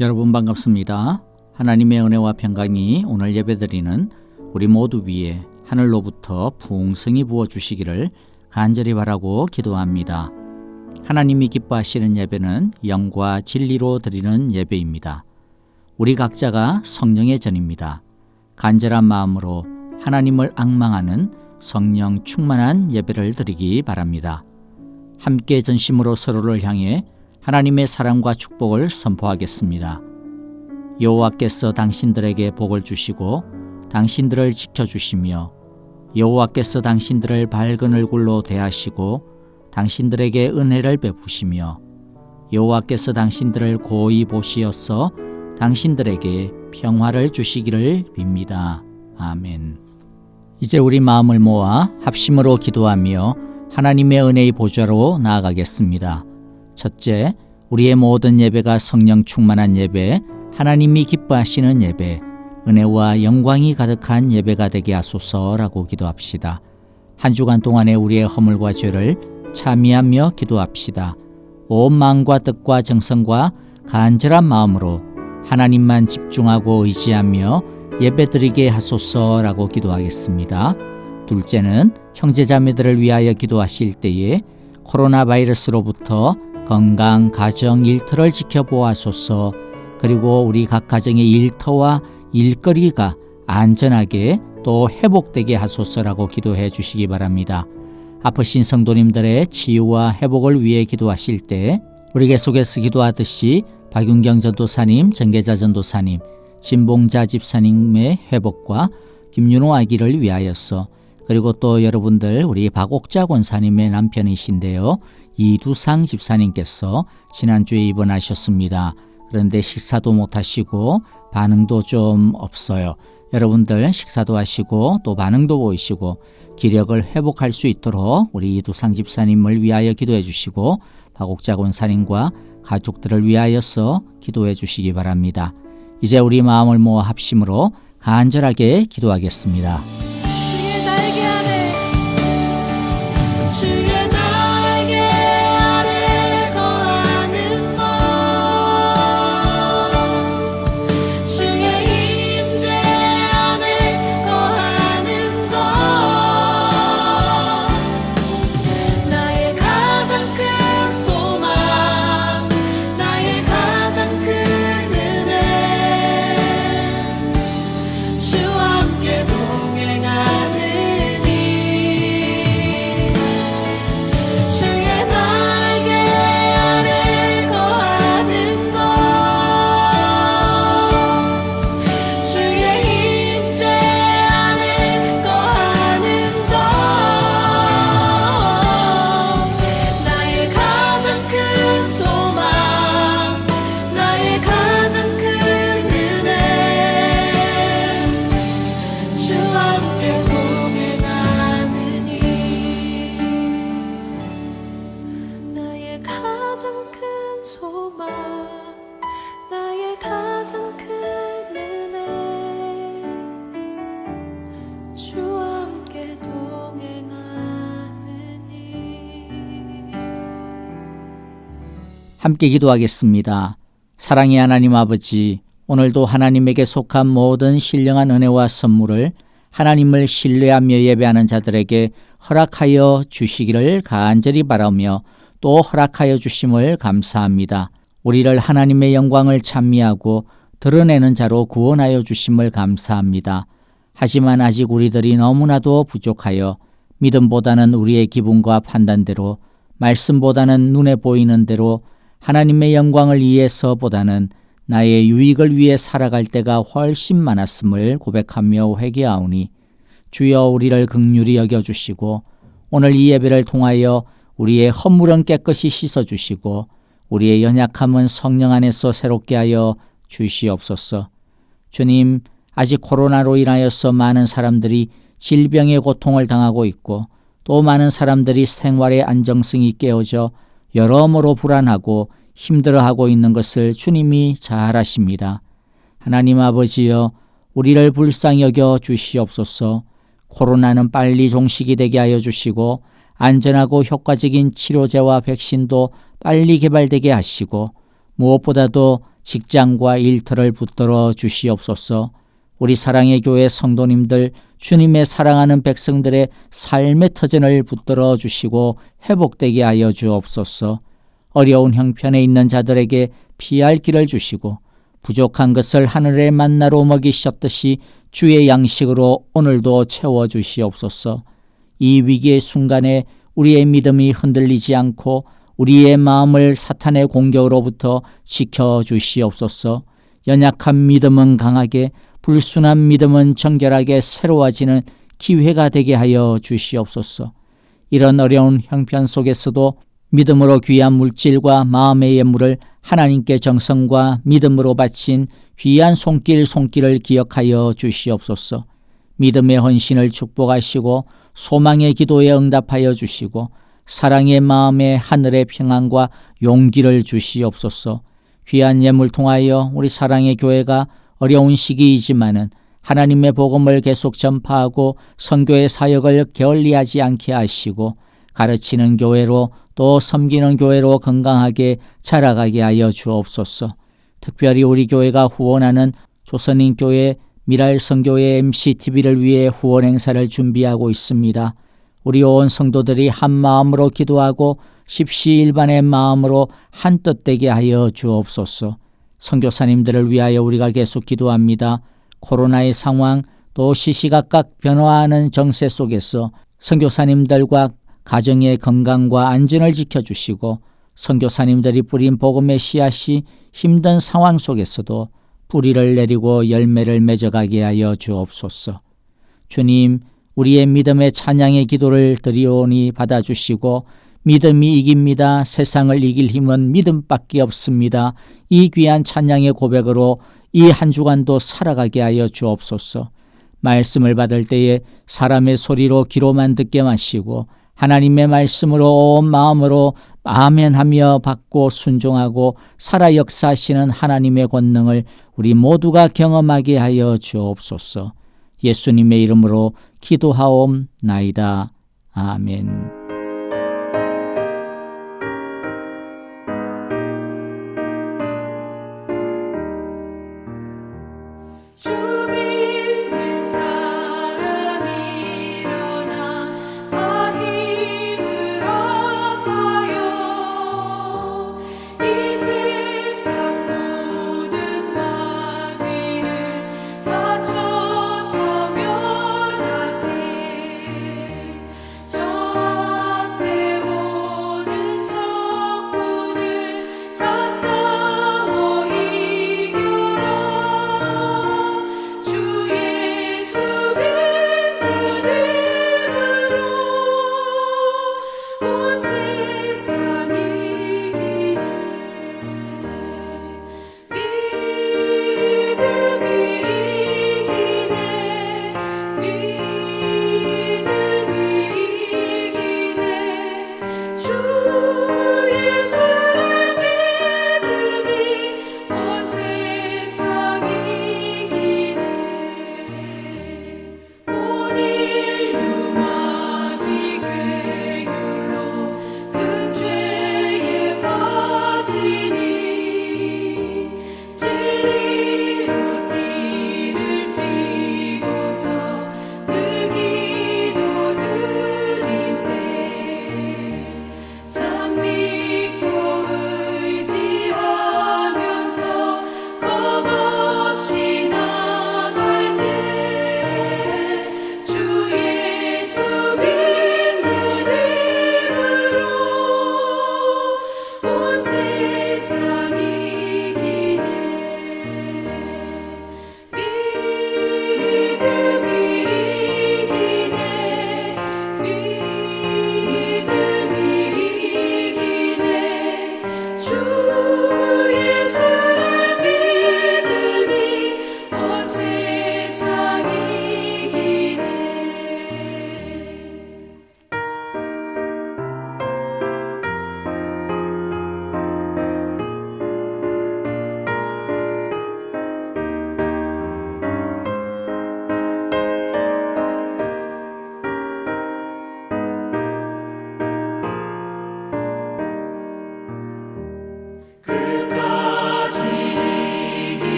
여러분 반갑습니다. 하나님의 은혜와 평강이 오늘 예배드리는 우리 모두 위에 하늘로부터 풍성히 부어주시기를 간절히 바라고 기도합니다. 하나님이 기뻐하시는 예배는 영과 진리로 드리는 예배입니다. 우리 각자가 성령의 전입니다. 간절한 마음으로 하나님을 앙망하는 성령 충만한 예배를 드리기 바랍니다. 함께 전심으로 서로를 향해 하나님의 사랑과 축복을 선포하겠습니다. 여호와께서 당신들에게 복을 주시고 당신들을 지켜주시며 여호와께서 당신들을 밝은 얼굴로 대하시고 당신들에게 은혜를 베푸시며 여호와께서 당신들을 고이 보시어서 당신들에게 평화를 주시기를 빕니다. 아멘. 이제 우리 마음을 모아 합심으로 기도하며 하나님의 은혜의 보좌로 나아가겠습니다. 첫째, 우리의 모든 예배가 성령 충만한 예배, 하나님이 기뻐하시는 예배, 은혜와 영광이 가득한 예배가 되게 하소서라고 기도합시다. 한 주간 동안의 우리의 허물과 죄를 참여하며 기도합시다. 온 마음과 뜻과 정성과 간절한 마음으로 하나님만 집중하고 의지하며 예배드리게 하소서라고 기도하겠습니다. 둘째는 형제자매들을 위하여 기도하실 때에 코로나 바이러스로부터 건강, 가정, 일터를 지켜보아소서. 그리고 우리 각 가정의 일터와 일거리가 안전하게 또 회복되게 하소서라고 기도해 주시기 바랍니다. 아프신 성도님들의 치유와 회복을 위해 기도하실 때 우리 계속해서 기도하듯이 박윤경 전도사님, 정계자 전도사님, 진봉자 집사님의 회복과 김윤호 아기를 위하여서, 그리고 또 여러분들 우리 박옥자 권사님의 남편이신데요, 이두상 집사님께서 지난주에 입원하셨습니다. 그런데 식사도 못하시고 반응도 좀 없어요. 여러분들 식사도 하시고 또 반응도 보이시고 기력을 회복할 수 있도록 우리 이두상 집사님을 위하여 기도해 주시고 박옥자 권사님과 가족들을 위하여서 기도해 주시기 바랍니다. 이제 우리 마음을 모아 합심으로 간절하게 기도하겠습니다. 함께 기도하겠습니다. 사랑의 하나님 아버지, 오늘도 하나님에게 속한 모든 신령한 은혜와 선물을 하나님을 신뢰하며 예배하는 자들에게 허락하여 주시기를 간절히 바라며 또 허락하여 주심을 감사합니다. 우리를 하나님의 영광을 찬미하고 드러내는 자로 구원하여 주심을 감사합니다. 하지만 아직 우리들이 너무나도 부족하여 믿음보다는 우리의 기분과 판단대로, 말씀보다는 눈에 보이는 대로, 하나님의 영광을 위해서보다는 나의 유익을 위해 살아갈 때가 훨씬 많았음을 고백하며 회개하오니 주여 우리를 긍휼히 여겨주시고 오늘 이 예배를 통하여 우리의 허물은 깨끗이 씻어주시고 우리의 연약함은 성령 안에서 새롭게 하여 주시옵소서. 주님, 아직 코로나로 인하여서 많은 사람들이 질병의 고통을 당하고 있고 또 많은 사람들이 생활의 안정성이 깨어져 여러모로 불안하고 힘들어하고 있는 것을 주님이 잘 아십니다. 하나님 아버지여, 우리를 불쌍히 여겨 주시옵소서. 코로나는 빨리 종식이 되게 하여 주시고 안전하고 효과적인 치료제와 백신도 빨리 개발되게 하시고 무엇보다도 직장과 일터를 붙들어 주시옵소서. 우리 사랑의 교회 성도님들, 주님의 사랑하는 백성들의 삶의 터전을 붙들어 주시고 회복되게 하여 주옵소서. 어려운 형편에 있는 자들에게 피할 길을 주시고 부족한 것을 하늘의 만나로 먹이셨듯이 주의 양식으로 오늘도 채워주시옵소서. 이 위기의 순간에 우리의 믿음이 흔들리지 않고 우리의 마음을 사탄의 공격으로부터 지켜주시옵소서. 연약한 믿음은 강하게, 불순한 믿음은 정결하게 새로워지는 기회가 되게 하여 주시옵소서. 이런 어려운 형편 속에서도 믿음으로 귀한 물질과 마음의 예물을 하나님께 정성과 믿음으로 바친 귀한 손길을 기억하여 주시옵소서. 믿음의 헌신을 축복하시고 소망의 기도에 응답하여 주시고 사랑의 마음에 하늘의 평안과 용기를 주시옵소서. 귀한 예물 통하여 우리 사랑의 교회가 어려운 시기이지만은 하나님의 복음을 계속 전파하고 선교의 사역을 게을리하지 않게 하시고 가르치는 교회로 또 섬기는 교회로 건강하게 자라가게 하여 주옵소서. 특별히 우리 교회가 후원하는 조선인교회 미랄선교회 MCTV를 위해 후원 행사를 준비하고 있습니다. 우리 온 성도들이 한 마음으로 기도하고 십시일반의 마음으로 한뜻 되게 하여 주옵소서. 선교사님들을 위하여 우리가 계속 기도합니다. 코로나의 상황 또 시시각각 변화하는 정세 속에서 선교사님들과 가정의 건강과 안전을 지켜주시고 선교사님들이 뿌린 복음의 씨앗이 힘든 상황 속에서도 뿌리를 내리고 열매를 맺어가게 하여 주옵소서. 주님, 우리의 믿음의 찬양의 기도를 드리오니 받아주시고 믿음이 이깁니다. 세상을 이길 힘은 믿음밖에 없습니다. 이 귀한 찬양의 고백으로 이 한 주간도 살아가게 하여 주옵소서. 말씀을 받을 때에 사람의 소리로 귀로만 듣게 마시고 하나님의 말씀으로 온 마음으로 아멘하며 받고 순종하고 살아 역사하시는 하나님의 권능을 우리 모두가 경험하게 하여 주옵소서. 예수님의 이름으로 기도하옵나이다. 아멘. 저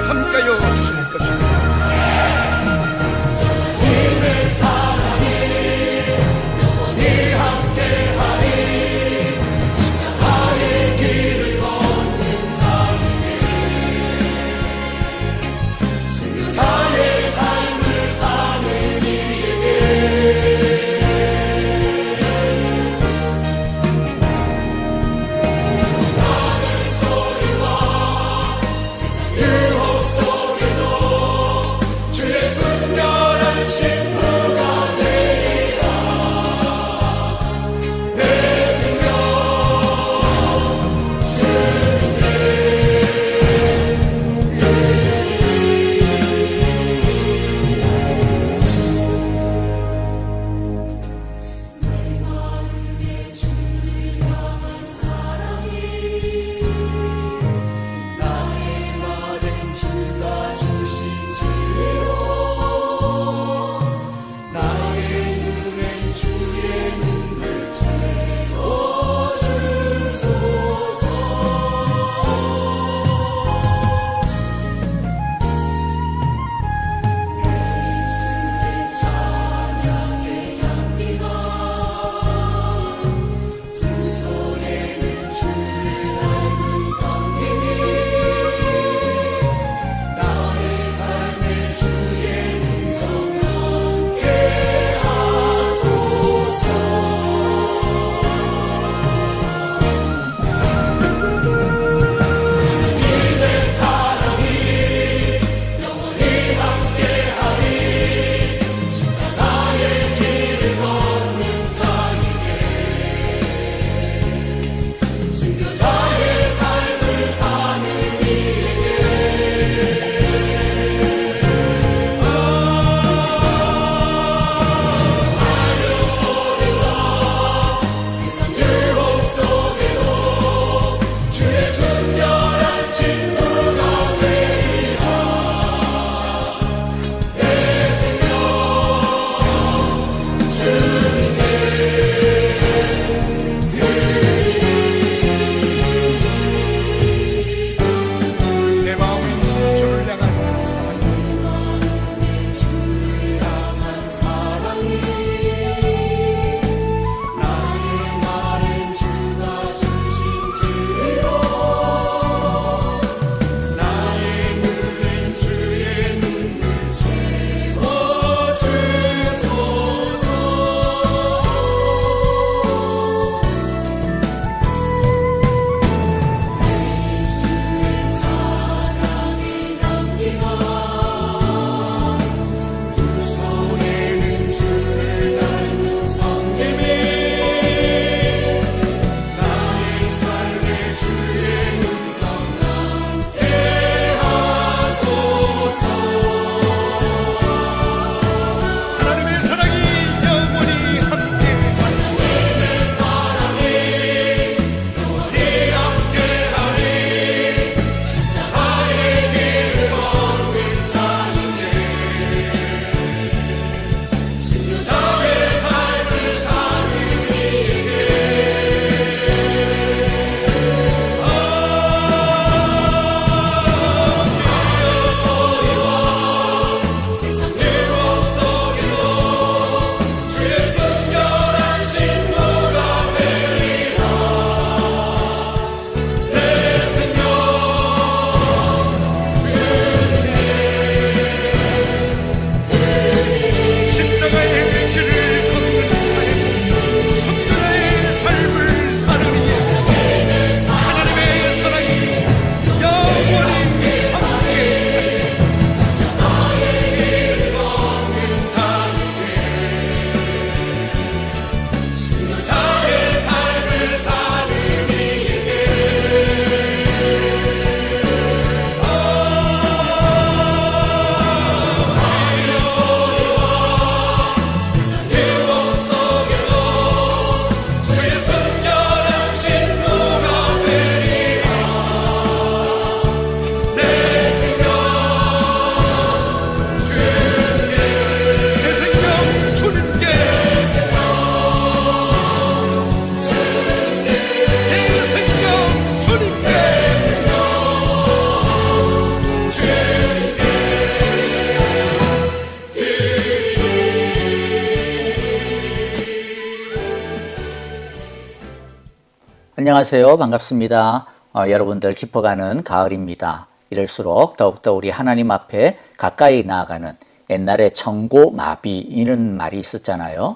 함께하여 주실 것입니다. 유혹 속에도 안녕하세요. 반갑습니다. 여러분들 깊어가는 가을입니다. 이럴수록 더욱더 우리 하나님 앞에 가까이 나아가는 옛날에 청고 마비 이런 말이 있었잖아요.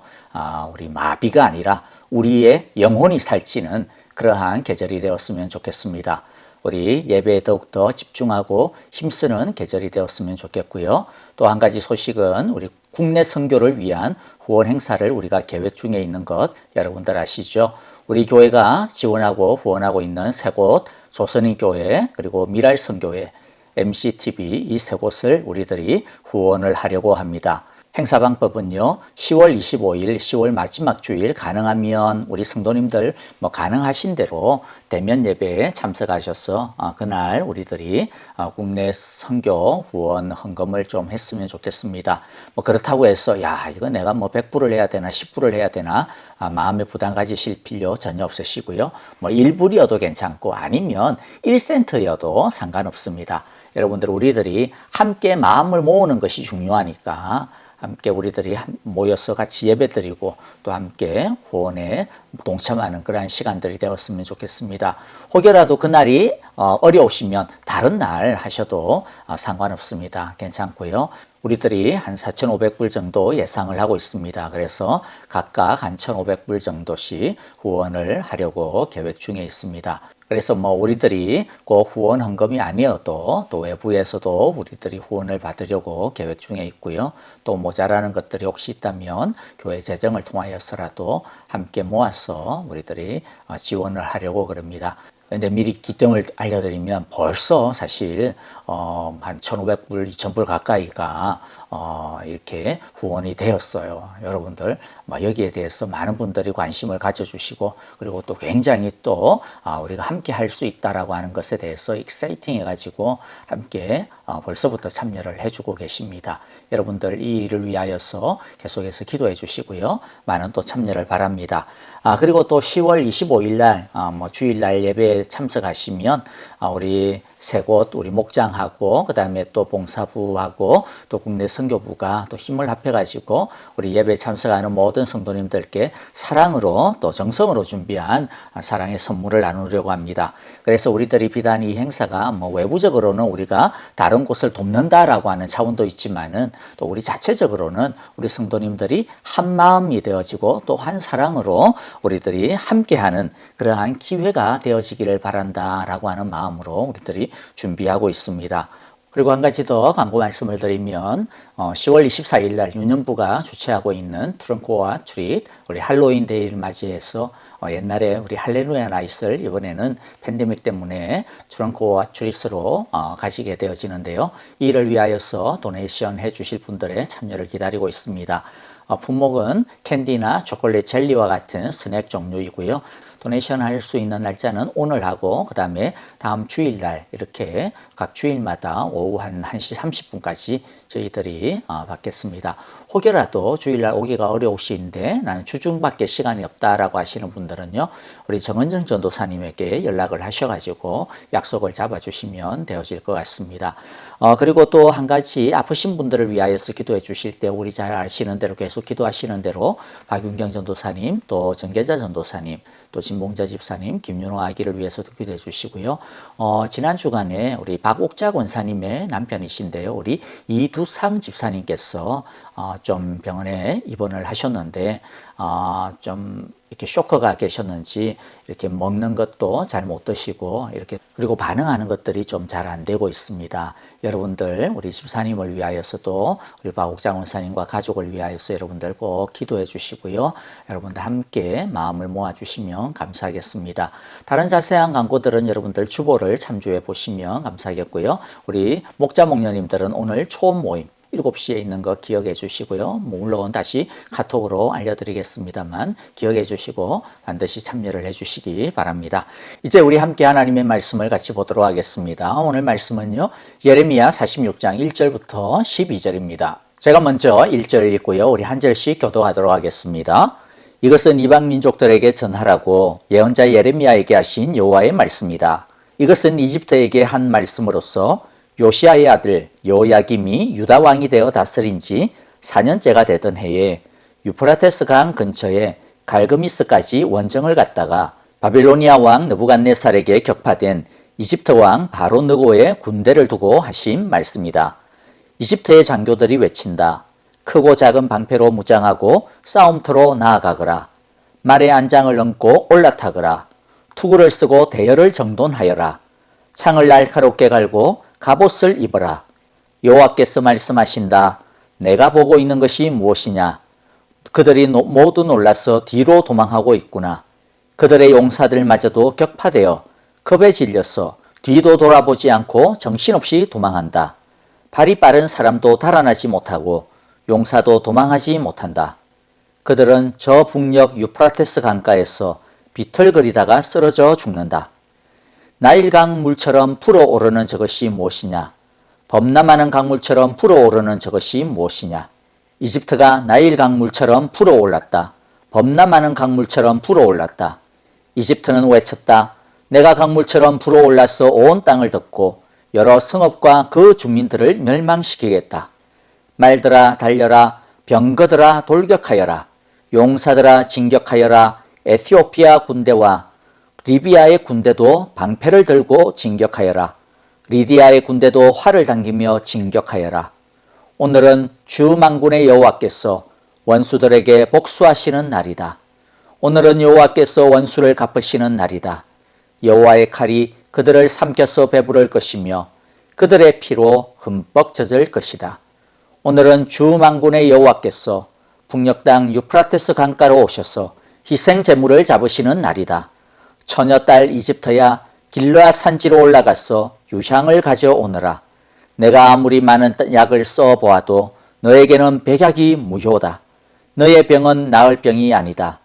우리 마비가 아니라 우리의 영혼이 살찌는 그러한 계절이 되었으면 좋겠습니다. 우리 예배에 더욱더 집중하고 힘쓰는 계절이 되었으면 좋겠고요. 또 한 가지 소식은 우리 국내 선교를 위한 후원 행사를 우리가 계획 중에 있는 것 여러분들 아시죠? 우리 교회가 지원하고 후원하고 있는 세 곳, 조선인교회 그리고 미랄선교회, MCTV 이 세 곳을 우리들이 후원을 하려고 합니다. 행사 방법은요, 10월 25일, 10월 마지막 주일 가능하면 우리 성도님들 가능하신 대로 대면 예배에 참석하셔서 그날 우리들이 국내 선교 후원 헌금을 좀 했으면 좋겠습니다. 그렇다고 해서 이거 내가 100불을 해야 되나 10불을 해야 되나 마음의 부담 가지실 필요 전혀 없으시고요. 1불이어도 괜찮고 아니면 1센트여도 상관없습니다. 여러분들 우리들이 함께 마음을 모으는 것이 중요하니까 함께 우리들이 모여서 같이 예배드리고 또 함께 후원에 동참하는 그러한 시간들이 되었으면 좋겠습니다. 혹여라도 그날이 어려우시면 다른 날 하셔도 상관없습니다. 괜찮고요. 우리들이 한 4,500불 정도 예상을 하고 있습니다. 그래서 각각 한 1,500불 정도씩 후원을 하려고 계획 중에 있습니다. 그래서 우리들이 꼭 후원 헌금이 아니어도 또 외부에서도 우리들이 후원을 받으려고 계획 중에 있고요. 또 모자라는 것들이 혹시 있다면 교회 재정을 통하여서라도 함께 모아서 우리들이 지원을 하려고 그럽니다. 근데 미리 기점을 알려드리면 벌써 사실 한 1,500불, 2,000불 가까이가 이렇게 후원이 되었어요. 여러분들 여기에 대해서 많은 분들이 관심을 가져주시고 그리고 또 굉장히 또 우리가 함께 할 수 있다라고 하는 것에 대해서 익사이팅 해가지고 함께 벌써부터 참여를 해주고 계십니다. 여러분들 이 일을 위하여서 계속해서 기도해 주시고요. 많은 또 참여를 바랍니다. 그리고 또 10월 25일 날 주일날 예배에 참석하시면 우리 세 곳 우리 목장하고 그다음에 또 봉사부하고 또 국내 선교부가 또 힘을 합해가지고 우리 예배에 참석하는 모든 성도님들께 사랑으로 또 정성으로 준비한 사랑의 선물을 나누려고 합니다. 그래서 우리들이 비단 이 행사가 외부적으로는 우리가 다른 곳을 돕는다라고 하는 차원도 있지만은 또 우리 자체적으로는 우리 성도님들이 한 마음이 되어지고 또 한 사랑으로 우리들이 함께하는 그러한 기회가 되어지기를 바란다라고 하는 마음으로 우리들이 준비하고 있습니다. 그리고 한 가지 더 광고 말씀을 드리면 10월 24일 날 유년부가 주최하고 있는 트렁크와 트릿 우리 할로윈 데이를 맞이해서 옛날에 우리 할렐루야 나잇을 이번에는 팬데믹 때문에 트렁크와 트릿으로 가지게 되어지는데요. 이를 위하여서 도네이션 해주실 분들의 참여를 기다리고 있습니다. 품목은 캔디나 초콜릿 젤리와 같은 스낵 종류이고요. 도네이션 할 수 있는 날짜는 오늘 하고 그 다음에 다음 주일날 이렇게 각 주일마다 오후 한 1시 30분까지 저희들이 받겠습니다. 혹여라도 주일날 오기가 어려우신데 나는 주중밖에 시간이 없다라고 하시는 분들은요. 우리 정은정 전도사님에게 연락을 하셔가지고 약속을 잡아주시면 되어질 것 같습니다. 그리고 또 한 가지 아프신 분들을 위하여서 기도해 주실 때 우리 잘 아시는 대로 계속 기도하시는 대로 박윤경 전도사님 또 정계자 전도사님 또 진봉자 집사님, 김윤호 아기를 위해서도 기도해 주시고요. 지난 주간에 우리 박옥자 권사님의 남편이신데요. 우리 이두상 집사님께서 좀 병원에 입원을 하셨는데 좀 이렇게 쇼크가 계셨는지 이렇게 먹는 것도 잘 못 드시고 이렇게 그리고 반응하는 것들이 좀 잘 안 되고 있습니다. 여러분들 우리 집사님을 위하여서도 우리 박옥자 권사님과 가족을 위하여서 여러분들 꼭 기도해 주시고요. 여러분들 함께 마음을 모아 주시면 감사하겠습니다. 다른 자세한 광고들은 여러분들 주보를 참조해 보시면 감사하겠고요. 우리 목자 목녀님들은 오늘 초음 모임 7시에 있는 거 기억해 주시고요. 물론 다시 카톡으로 알려드리겠습니다만 기억해 주시고 반드시 참여를 해 주시기 바랍니다. 이제 우리 함께 하나님의 말씀을 같이 보도록 하겠습니다. 오늘 말씀은요. 예레미야 46장 1절부터 12절입니다. 제가 먼저 1절 읽고요. 우리 한 절씩 교도하도록 하겠습니다. 이것은 이방 민족들에게 전하라고 예언자 예레미야에게 하신 여호와의 말씀이다. 이것은 이집트에게 한 말씀으로서 요시아의 아들 요야김이 유다 왕이 되어 다스린 지 4년째가 되던 해에 유프라테스 강 근처에 갈그미스까지 원정을 갔다가 바빌로니아 왕 느부갓네살에게 격파된 이집트 왕 바로 느고의 군대를 두고 하신 말씀이다. 이집트의 장교들이 외친다. 크고 작은 방패로 무장하고 싸움터로 나아가거라. 말의 안장을 얹고 올라타거라. 투구를 쓰고 대열을 정돈하여라. 창을 날카롭게 갈고 갑옷을 입어라. 여호와께서 말씀하신다. 내가 보고 있는 것이 무엇이냐? 그들이 모두 놀라서 뒤로 도망하고 있구나. 그들의 용사들마저도 격파되어 겁에 질려서 뒤도 돌아보지 않고 정신없이 도망한다. 발이 빠른 사람도 달아나지 못하고 용사도 도망하지 못한다. 그들은 저 북녘 유프라테스 강가에서 비틀거리다가 쓰러져 죽는다. 나일강 물처럼 불어오르는 저것이 무엇이냐? 범람하는 강물처럼 불어오르는 저것이 무엇이냐? 이집트가 나일 강물처럼 불어올랐다. 범람하는 강물처럼 불어올랐다. 이집트는 외쳤다. 내가 강물처럼 불어올라서 온 땅을 덮고 여러 성읍과 그 주민들을 멸망시키겠다. 말들아 달려라. 병거들아 돌격하여라. 용사들아 진격하여라. 에티오피아 군대와 리비아의 군대도 방패를 들고 진격하여라. 리디아의 군대도 활을 당기며 진격하여라. 오늘은 주 만군의 여호와께서 원수들에게 복수하시는 날이다. 오늘은 여호와께서 원수를 갚으시는 날이다. 여호와의 칼이 그들을 삼켜서 배부를 것이며 그들의 피로 흠뻑 젖을 것이다. 오늘은 주 만군의 여호와께서 북녘 땅 유프라테스 강가로 오셔서 희생 제물을 잡으시는 날이다. 처녀딸 이집트야 길르앗 산지로 올라가서 유향을 가져오너라. 내가 아무리 많은 약을 써보아도 너에게는 백약이 무효다. 너의 병은 나을 병이 아니다.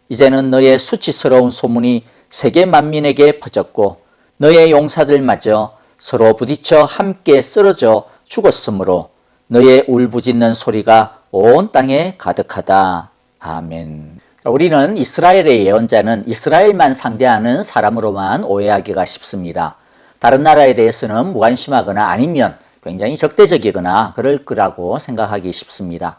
이제는 너의 수치스러운 소문이 세계 만민에게 퍼졌고 너의 용사들마저 서로 부딪혀 함께 쓰러져 죽었으므로 너의 울부짖는 소리가 온 땅에 가득하다. 아멘. 우리는 이스라엘의 예언자는 이스라엘만 상대하는 사람으로만 오해하기가 쉽습니다. 다른 나라에 대해서는 무관심하거나 아니면 굉장히 적대적이거나 그럴 거라고 생각하기 쉽습니다.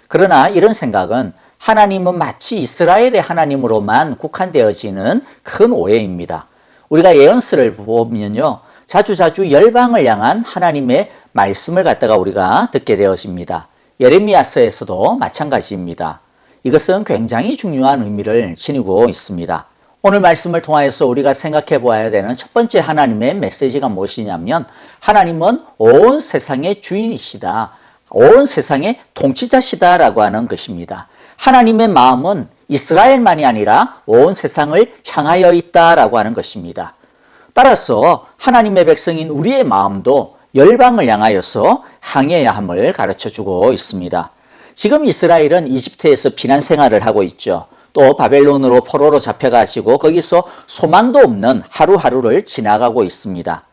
그러나 이런 생각은 하나님은 마치 이스라엘의 하나님으로만 국한되어지는 큰 오해입니다. 우리가 예언서를 보면요, 자주자주 열방을 향한 하나님의 말씀을 갖다가 우리가 듣게 되어집니다. 예레미야서에서도 마찬가지입니다. 이것은 굉장히 중요한 의미를 지니고 있습니다. 오늘 말씀을 통하여서 우리가 생각해 보아야 되는 첫 번째 하나님의 메시지가 무엇이냐면 하나님은 온 세상의 주인이시다. 온 세상의 통치자시다라고 하는 것입니다. 하나님의 마음은 이스라엘만이 아니라 온 세상을 향하여 있다라고 하는 것입니다. 따라서 하나님의 백성인 우리의 마음도 열방을 향하여서 향해야 함을 가르쳐주고 있습니다. 지금 이스라엘은 이집트에서 피난 생활을 하고 있죠. 또 바벨론으로 포로로 잡혀가지고 거기서 소망도 없는 하루하루를 지나가고 있습니다.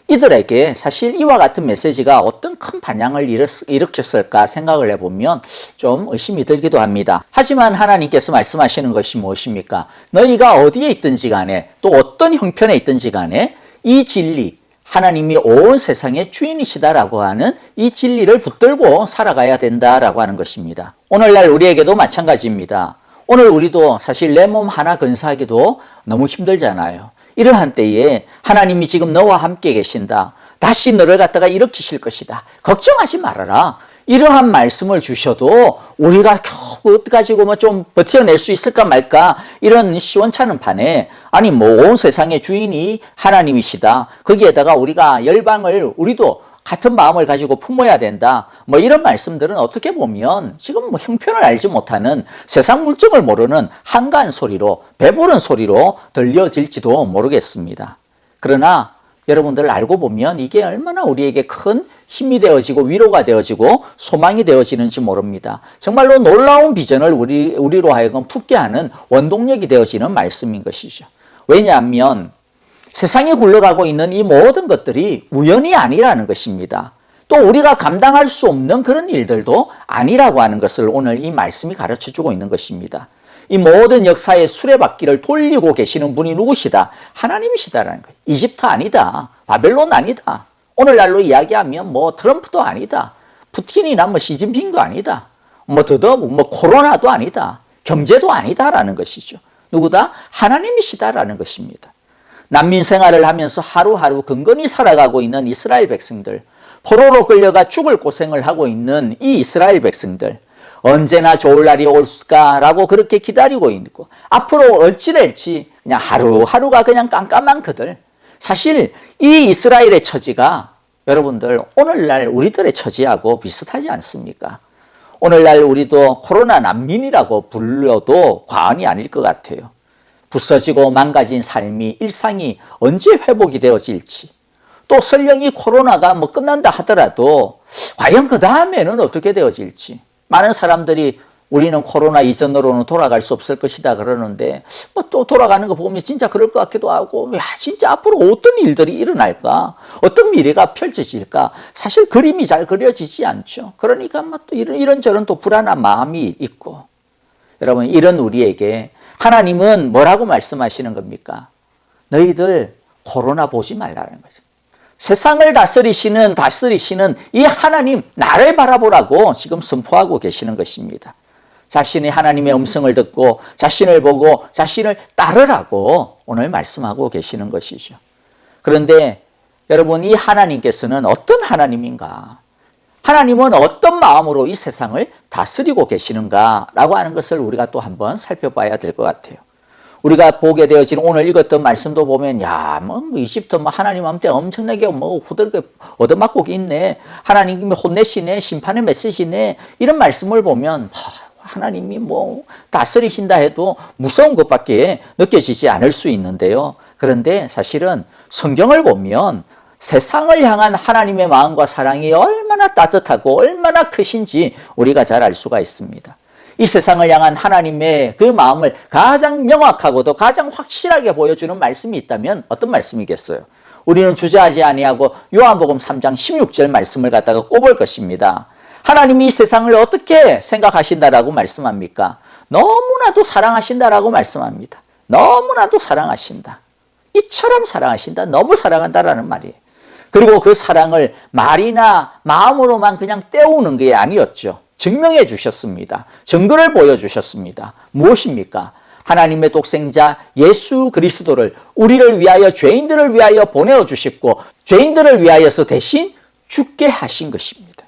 이들에게 사실 이와 같은 메시지가 어떤 큰 반향을 일으켰을까 생각을 해보면 좀 의심이 들기도 합니다. 하지만 하나님께서 말씀하시는 것이 무엇입니까? 너희가 어디에 있든지 간에 또 어떤 형편에 있든지 간에 이 진리, 하나님이 온 세상의 주인이시다라고 하는 이 진리를 붙들고 살아가야 된다라고 하는 것입니다. 오늘날 우리에게도 마찬가지입니다. 오늘 우리도 사실 내 몸 하나 건사하기도 너무 힘들잖아요. 이러한 때에 하나님이 지금 너와 함께 계신다. 다시 너를 갖다가 일으키실 것이다. 걱정하지 말아라. 이러한 말씀을 주셔도 우리가 겨우 가지고 뭐 좀 버텨낼 수 있을까 말까 이런 시원찮은 판에 아니 뭐 온 세상의 주인이 하나님이시다. 거기에다가 우리가 열방을 우리도 같은 마음을 가지고 품어야 된다. 뭐 이런 말씀들은 어떻게 보면 지금 뭐 형편을 알지 못하는 세상 물정을 모르는 한가한 소리로 배부른 소리로 들려질지도 모르겠습니다. 그러나 여러분들 알고 보면 이게 얼마나 우리에게 큰 힘이 되어지고 위로가 되어지고 소망이 되어지는지 모릅니다. 정말로 놀라운 비전을 우리로 하여금 품게 하는 원동력이 되어지는 말씀인 것이죠. 왜냐하면 세상에 굴러가고 있는 이 모든 것들이 우연이 아니라는 것입니다. 또 우리가 감당할 수 없는 그런 일들도 아니라고 하는 것을 오늘 이 말씀이 가르쳐주고 있는 것입니다. 이 모든 역사의 수레바퀴를 돌리고 계시는 분이 누구시다? 하나님이시다라는 거예요. 이집트 아니다. 바벨론 아니다. 오늘날로 이야기하면 뭐 트럼프도 아니다. 푸틴이나 뭐 시진핑도 아니다. 뭐 더더욱 뭐 코로나도 아니다. 경제도 아니다라는 것이죠. 누구다? 하나님이시다라는 것입니다. 난민 생활을 하면서 하루하루 근근히 살아가고 있는 이스라엘 백성들, 포로로 끌려가 죽을 고생을 하고 있는 이 이스라엘 백성들, 언제나 좋을 날이 올까라고 그렇게 기다리고 있고, 앞으로 어찌 될지 그냥 하루하루가 그냥 깜깜한 그들. 사실 이 이스라엘의 처지가 여러분들 오늘날 우리들의 처지하고 비슷하지 않습니까? 오늘날 우리도 코로나 난민이라고 불러도 과언이 아닐 것 같아요. 부서지고 망가진 삶이, 일상이 언제 회복이 되어질지, 또 설령이 코로나가 끝난다 하더라도 과연 그 다음에는 어떻게 되어질지. 많은 사람들이 우리는 코로나 이전으로는 돌아갈 수 없을 것이다 그러는데 또 돌아가는 거 보면 진짜 그럴 것 같기도 하고, 야, 진짜 앞으로 어떤 일들이 일어날까, 어떤 미래가 펼쳐질까, 사실 그림이 잘 그려지지 않죠. 그러니까 또 이런저런 또 불안한 마음이 있고. 여러분, 이런 우리에게 하나님은 뭐라고 말씀하시는 겁니까? 너희들 코로나 보지 말라는 거죠. 세상을 다스리시는 이 하나님, 나를 바라보라고 지금 선포하고 계시는 것입니다. 자신이 하나님의 음성을 듣고 자신을 보고 자신을 따르라고 오늘 말씀하고 계시는 것이죠. 그런데 여러분, 이 하나님께서는 어떤 하나님인가? 하나님은 어떤 마음으로 이 세상을 다스리고 계시는가라고 하는 것을 우리가 또 한번 살펴봐야 될 것 같아요. 우리가 보게 되어진 오늘 읽었던 말씀도 보면, 야, 이집트 하나님한테 엄청나게 후들게 얻어맞고 있네. 하나님이 혼내시네. 심판의 메시지네. 이런 말씀을 보면, 하나님이 다스리신다 해도 무서운 것밖에 느껴지지 않을 수 있는데요. 그런데 사실은 성경을 보면 세상을 향한 하나님의 마음과 사랑이 얼마나 따뜻하고 얼마나 크신지 우리가 잘 알 수가 있습니다. 이 세상을 향한 하나님의 그 마음을 가장 명확하고도 가장 확실하게 보여주는 말씀이 있다면 어떤 말씀이겠어요? 우리는 주저하지 아니하고 요한복음 3장 16절 말씀을 갖다가 꼽을 것입니다. 하나님이 이 세상을 어떻게 생각하신다라고 말씀합니까? 너무나도 사랑하신다라고 말씀합니다. 너무나도 사랑하신다. 이처럼 사랑하신다. 너무 사랑한다라는 말이에요. 그리고 그 사랑을 말이나 마음으로만 그냥 때우는 게 아니었죠. 증명해 주셨습니다. 증거를 보여주셨습니다. 무엇입니까? 하나님의 독생자 예수 그리스도를 우리를 위하여, 죄인들을 위하여 보내주셨고 죄인들을 위하여서 대신 죽게 하신 것입니다.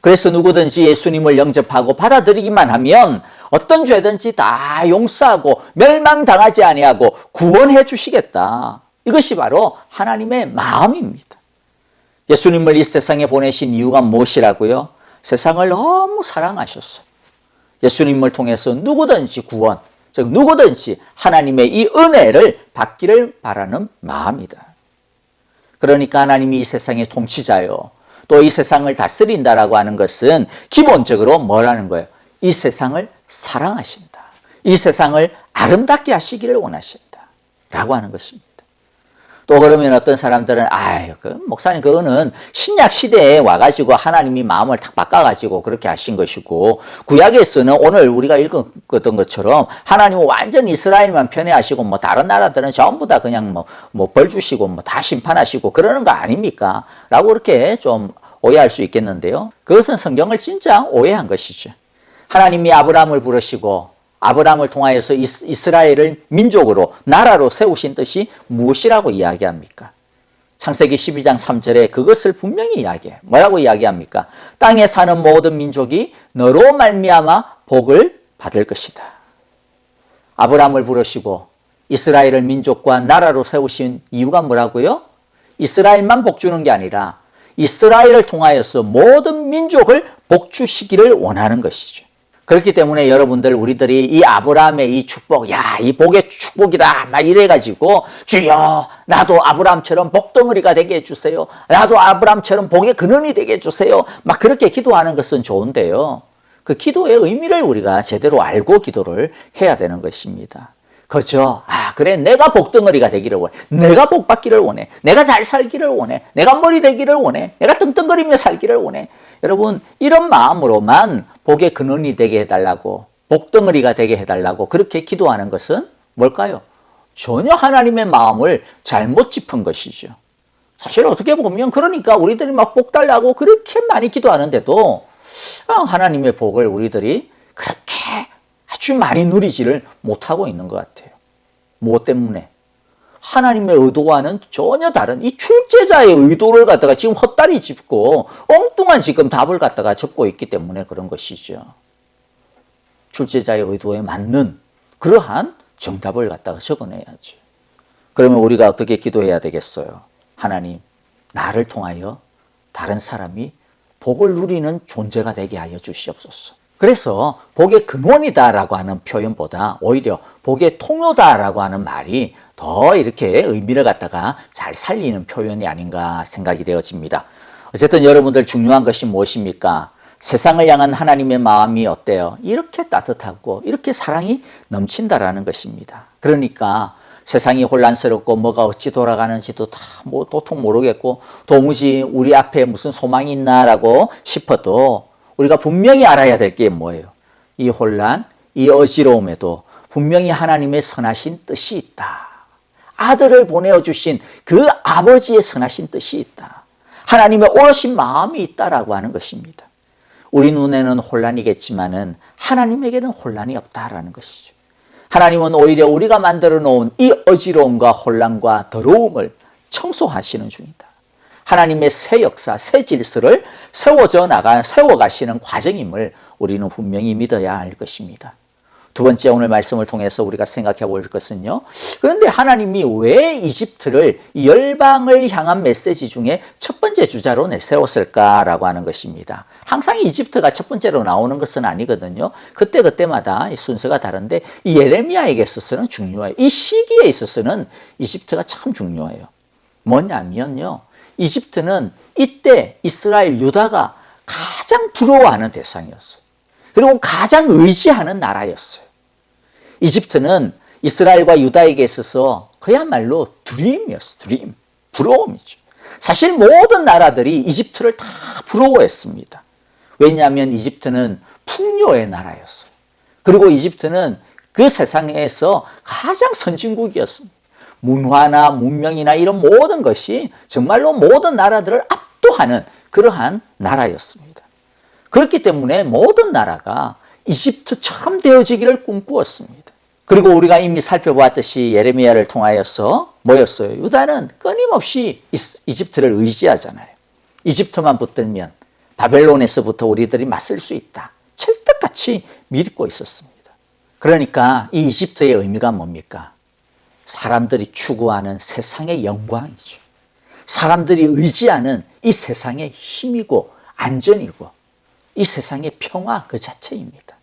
그래서 누구든지 예수님을 영접하고 받아들이기만 하면 어떤 죄든지 다 용서하고 멸망당하지 아니하고 구원해 주시겠다. 이것이 바로 하나님의 마음입니다. 예수님을 이 세상에 보내신 이유가 무엇이라고요? 세상을 너무 사랑하셨어요. 예수님을 통해서 누구든지 구원, 즉 누구든지 하나님의 이 은혜를 받기를 바라는 마음이다. 그러니까 하나님이 이 세상의 통치자요, 또 이 세상을 다스린다라고 하는 것은 기본적으로 뭐라는 거예요? 이 세상을 사랑하신다. 이 세상을 아름답게 하시기를 원하신다. 라고 하는 것입니다. 또 그러면 어떤 사람들은 목사님 그거는 신약 시대에 와가지고 하나님이 마음을 탁 바꿔가지고 그렇게 하신 것이고, 구약에서는 오늘 우리가 읽었던 것처럼 하나님은 완전 이스라엘만 편애하시고 다른 나라들은 전부 다 그냥 벌 주시고 다 심판하시고 그러는 거 아닙니까? 라고 그렇게 좀 오해할 수 있겠는데요. 그것은 성경을 진짜 오해한 것이죠. 하나님이 아브라함을 부르시고 아브라함을 통하여서 이스라엘을 민족으로, 나라로 세우신 뜻이 무엇이라고 이야기합니까? 창세기 12장 3절에 그것을 분명히 이야기해요. 뭐라고 이야기합니까? 땅에 사는 모든 민족이 너로 말미암아 복을 받을 것이다. 아브라함을 부르시고 이스라엘을 민족과 나라로 세우신 이유가 뭐라고요? 이스라엘만 복 주는 게 아니라 이스라엘을 통하여서 모든 민족을 복 주시기를 원하는 것이죠. 그렇기 때문에 여러분들, 우리들이 이 아브라함의 이 축복, 이 복의 축복이다 막 이래가지고, 주여 나도 아브라함처럼 복덩어리가 되게 해주세요, 나도 아브라함처럼 복의 근원이 되게 해주세요, 막 그렇게 기도하는 것은 좋은데요, 그 기도의 의미를 우리가 제대로 알고 기도를 해야 되는 것입니다. 그렇죠? 그래, 내가 복덩어리가 되기를 원해, 내가 복 받기를 원해, 내가 잘 살기를 원해, 내가 머리 되기를 원해, 내가 떵떵거리며 살기를 원해. 여러분, 이런 마음으로만 복의 근원이 되게 해달라고, 복덩어리가 되게 해달라고 그렇게 기도하는 것은 뭘까요? 전혀 하나님의 마음을 잘못 짚은 것이죠. 사실 어떻게 보면, 그러니까 우리들이 막 복 달라고 그렇게 많이 기도하는데도 하나님의 복을 우리들이 그렇게 아주 많이 누리지를 못하고 있는 것 같아요. 뭐 때문에? 하나님의 의도와는 전혀 다른 이 출제자의 의도를 갖다가 지금 헛다리 짚고 엉뚱한 지금 답을 갖다가 적고 있기 때문에 그런 것이죠. 출제자의 의도에 맞는 그러한 정답을 갖다가 적어내야죠. 그러면 우리가 어떻게 기도해야 되겠어요? 하나님, 나를 통하여 다른 사람이 복을 누리는 존재가 되게 하여 주시옵소서. 그래서 복의 근원이다라고 하는 표현보다 오히려 복의 통로다라고 하는 말이 더 이렇게 의미를 갖다가 잘 살리는 표현이 아닌가 생각이 되어집니다. 어쨌든 여러분들 중요한 것이 무엇입니까? 세상을 향한 하나님의 마음이 어때요? 이렇게 따뜻하고 이렇게 사랑이 넘친다라는 것입니다. 그러니까 세상이 혼란스럽고 뭐가 어찌 돌아가는지도 다 도통 모르겠고 도무지 우리 앞에 무슨 소망이 있나라고 싶어도 우리가 분명히 알아야 될 게 뭐예요? 이 혼란, 이 어지러움에도 분명히 하나님의 선하신 뜻이 있다. 아들을 보내주신 그 아버지의 선하신 뜻이 있다. 하나님의 오롯신 마음이 있다라고 하는 것입니다. 우리 눈에는 혼란이겠지만은 하나님에게는 혼란이 없다라는 것이죠. 하나님은 오히려 우리가 만들어 놓은 이 어지러움과 혼란과 더러움을 청소하시는 중이다. 하나님의 새 역사, 새 질서를 세워가시는 과정임을 우리는 분명히 믿어야 할 것입니다. 두 번째 오늘 말씀을 통해서 우리가 생각해 볼 것은요. 그런데 하나님이 왜 이집트를 열방을 향한 메시지 중에 첫 번째 주자로 내세웠을까라고 하는 것입니다. 항상 이집트가 첫 번째로 나오는 것은 아니거든요. 그때마다 순서가 다른데 이 예레미야에게 있어서는 중요해요. 이 시기에 있어서는 이집트가 참 중요해요. 뭐냐면요. 이집트는 이때 이스라엘 유다가 가장 부러워하는 대상이었어요. 그리고 가장 의지하는 나라였어요. 이집트는 이스라엘과 유다에게 있어서 그야말로 드림이었어요. 드림. 부러움이죠. 사실 모든 나라들이 이집트를 다 부러워했습니다. 왜냐하면 이집트는 풍요의 나라였어요. 그리고 이집트는 그 세상에서 가장 선진국이었습니다. 문화나 문명이나 이런 모든 것이 정말로 모든 나라들을 압도하는 그러한 나라였습니다. 그렇기 때문에 모든 나라가 이집트처럼 되어지기를 꿈꾸었습니다. 그리고 우리가 이미 살펴보았듯이 예레미야를 통하여서 뭐였어요? 유다는 끊임없이 이집트를 의지하잖아요. 이집트만 붙들면 바벨론에서부터 우리들이 맞설 수 있다. 찰떡같이 믿고 있었습니다. 그러니까 이 이집트의 의미가 뭡니까? 사람들이 추구하는 세상의 영광이죠. 사람들이 의지하는 이 세상의 힘이고 안전이고 이 세상의 평화 그 자체입니다.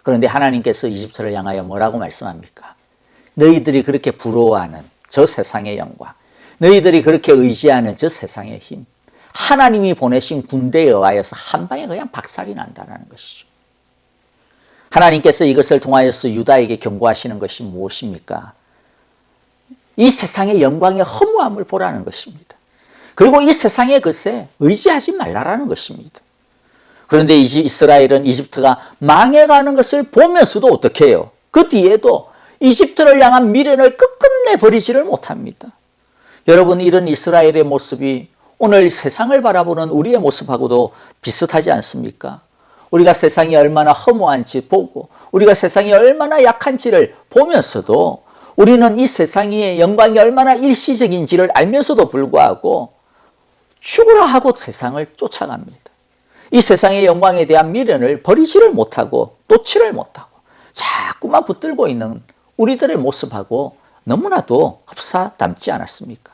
그런데 하나님께서 이집트를 향하여 뭐라고 말씀합니까? 너희들이 그렇게 부러워하는 저 세상의 영광, 너희들이 그렇게 의지하는 저 세상의 힘, 하나님이 보내신 군대에 의하여서 한 방에 그냥 박살이 난다는 것이죠. 하나님께서 이것을 통하여서 유다에게 경고하시는 것이 무엇입니까? 이 세상의 영광의 허무함을 보라는 것입니다. 그리고 이 세상의 것에 의지하지 말라라는 것입니다. 그런데 이스라엘은 이집트가 망해가는 것을 보면서도 어떻게 해요? 그 뒤에도 이집트를 향한 미련을 끝끝내 버리지를 못합니다. 여러분, 이런 이스라엘의 모습이 오늘 세상을 바라보는 우리의 모습하고도 비슷하지 않습니까? 우리가 세상이 얼마나 허무한지 보고 우리가 세상이 얼마나 약한지를 보면서도 우리는 이 세상의 영광이 얼마나 일시적인지를 알면서도 불구하고 죽으라 하고 세상을 쫓아갑니다. 이 세상의 영광에 대한 미련을 버리지를 못하고 놓지를 못하고 자꾸만 붙들고 있는 우리들의 모습하고 너무나도 흡사 닮지 않았습니까?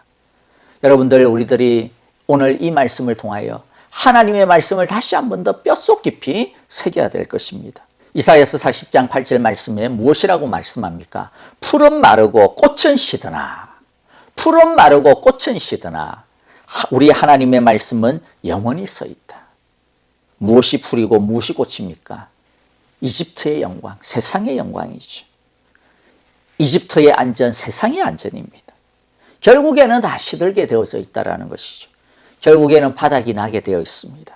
여러분들, 우리들이 오늘 이 말씀을 통하여 하나님의 말씀을 다시 한 번 더 뼛속 깊이 새겨야 될 것입니다. 이사야서 40장 8절 말씀에 무엇이라고 말씀합니까? 풀은 마르고 꽃은 시드나, 풀은 마르고 꽃은 시드나 우리 하나님의 말씀은 영원히 서 있다. 무엇이 풀이고 무엇이 꽃입니까? 이집트의 영광, 세상의 영광이죠. 이집트의 안전, 세상의 안전입니다. 결국에는 다 시들게 되어져 있다는 것이죠. 결국에는 바닥이 나게 되어 있습니다.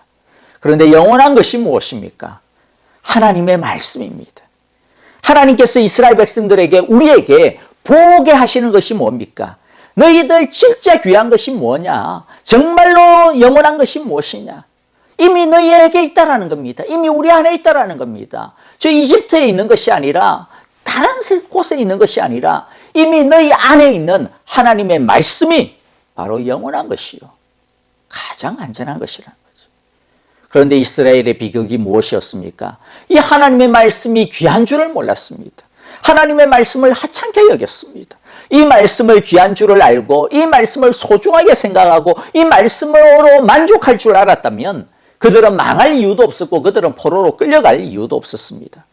그런데 영원한 것이 무엇입니까? 하나님의 말씀입니다. 하나님께서 이스라엘 백성들에게, 우리에게 보게 하시는 것이 뭡니까? 너희들 진짜 귀한 것이 뭐냐? 정말로 영원한 것이 무엇이냐? 이미 너희에게 있다라는 겁니다. 이미 우리 안에 있다라는 겁니다. 저 이집트에 있는 것이 아니라 다른 곳에 있는 것이 아니라 이미 너희 안에 있는 하나님의 말씀이 바로 영원한 것이요, 가장 안전한 것이라는 거죠. 그런데 이스라엘의 비극이 무엇이었습니까? 이 하나님의 말씀이 귀한 줄을 몰랐습니다. 하나님의 말씀을 하찮게 여겼습니다. 이 말씀을 귀한 줄을 알고 이 말씀을 소중하게 생각하고 이 말씀으로 만족할 줄 알았다면 그들은 망할 이유도 없었고 그들은 포로로 끌려갈 이유도 없었습니다.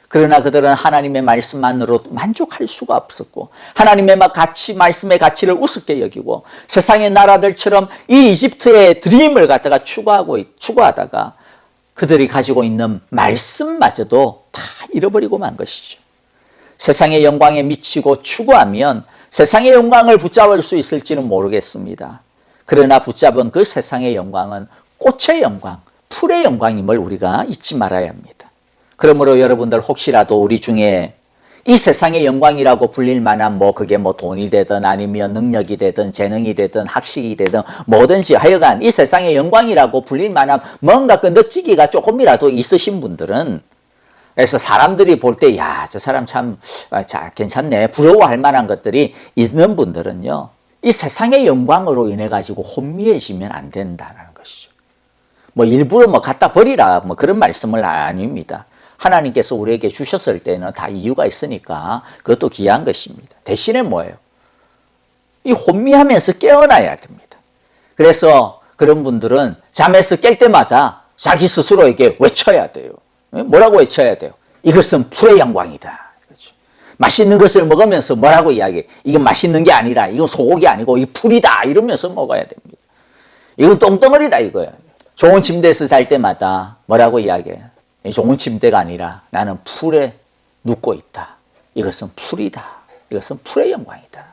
그러나 그들은 하나님의 말씀만으로 만족할 수가 없었고 하나님의 말씀의 가치를 우습게 여기고 세상의 나라들처럼 이 이집트의 드림을 갖다가 추구하다가 그들이 가지고 있는 말씀마저도 다 잃어버리고 만 것이죠. 세상의 영광에 미치고 추구하면 세상의 영광을 붙잡을 수 있을지는 모르겠습니다. 그러나 붙잡은 그 세상의 영광은 꽃의 영광, 풀의 영광임을 우리가 잊지 말아야 합니다. 그러므로 여러분들 혹시라도 우리 중에 이 세상의 영광이라고 불릴 만한 그게 돈이 되든 아니면 능력이 되든 재능이 되든 학식이 되든 뭐든지 하여간 이 세상의 영광이라고 불릴 만한 뭔가 그 넉지기가 조금이라도 있으신 분들은, 그래서 사람들이 볼 때 야, 저 사람 참 괜찮네, 부러워할 만한 것들이 있는 분들은요, 이 세상의 영광으로 인해 가지고 혼미해지면 안 된다는 것이죠. 일부러 갖다 버리라 그런 말씀을 아닙니다. 하나님께서 우리에게 주셨을 때는 다 이유가 있으니까 그것도 귀한 것입니다. 대신에 뭐예요? 이 혼미하면서 깨어나야 됩니다. 그래서 그런 분들은 잠에서 깰 때마다 자기 스스로에게 외쳐야 돼요. 뭐라고 외쳐야 돼요? 이것은 풀의 영광이다. 그렇죠? 맛있는 것을 먹으면서 뭐라고 이야기해? 이건 맛있는 게 아니라 이건 소고기 아니고 이 풀이다 이러면서 먹어야 됩니다. 이건 똥덩어리다 이거예요. 좋은 침대에서 잘 때마다 뭐라고 이야기해요? 좋은 침대가 아니라 나는 풀에 눕고 있다. 이것은 풀이다. 이것은 풀의 영광이다.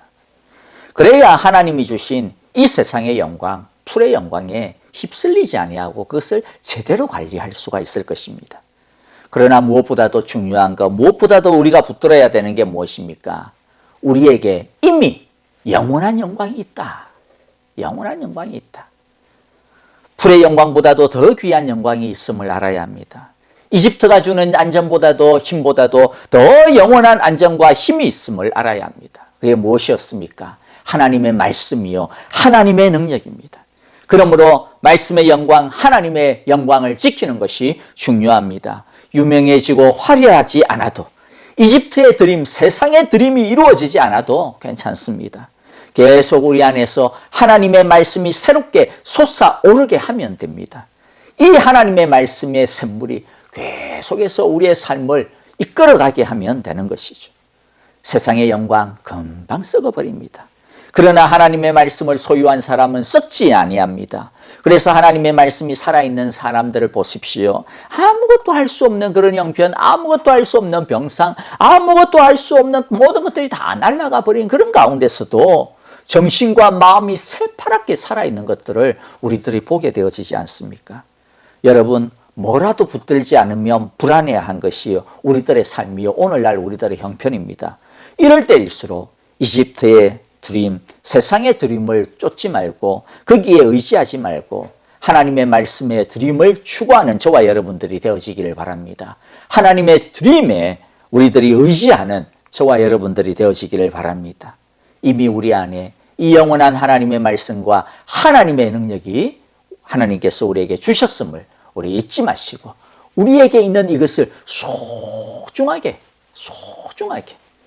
그래야 하나님이 주신 이 세상의 영광, 풀의 영광에 휩쓸리지 아니하고 그것을 제대로 관리할 수가 있을 것입니다. 그러나 무엇보다도 중요한 것, 무엇보다도 우리가 붙들어야 되는 게 무엇입니까? 우리에게 이미 영원한 영광이 있다. 영원한 영광이 있다. 풀의 영광보다도 더 귀한 영광이 있음을 알아야 합니다. 이집트가 주는 안전보다도 힘보다도 더 영원한 안전과 힘이 있음을 알아야 합니다. 그게 무엇이었습니까? 하나님의 말씀이요, 하나님의 능력입니다. 그러므로 말씀의 영광, 하나님의 영광을 지키는 것이 중요합니다. 유명해지고 화려하지 않아도, 이집트의 드림, 세상의 드림이 이루어지지 않아도 괜찮습니다. 계속 우리 안에서 하나님의 말씀이 새롭게 솟아오르게 하면 됩니다. 이 하나님의 말씀의 샘물이 계속해서 우리의 삶을 이끌어가게 하면 되는 것이죠. 세상의 영광 금방 썩어버립니다. 그러나 하나님의 말씀을 소유한 사람은 썩지 아니합니다. 그래서 하나님의 말씀이 살아있는 사람들을 보십시오. 아무것도 할 수 없는 그런 형편, 아무것도 할 수 없는 병상, 아무것도 할 수 없는 모든 것들이 다 날아가 버린 그런 가운데서도 정신과 마음이 새파랗게 살아있는 것들을 우리들이 보게 되어지지 않습니까? 여러분, 뭐라도 붙들지 않으면 불안해한 것이요, 우리들의 삶이요, 오늘날 우리들의 형편입니다. 이럴 때일수록 이집트의 드림, 세상의 드림을 쫓지 말고 거기에 의지하지 말고 하나님의 말씀의 드림을 추구하는 저와 여러분들이 되어지기를 바랍니다. 하나님의 드림에 우리들이 의지하는 저와 여러분들이 되어지기를 바랍니다. 이미 우리 안에 이 영원한 하나님의 말씀과 하나님의 능력이 하나님께서 우리에게 주셨음을 우리 잊지 마시고 우리에게 있는 이것을 소중하게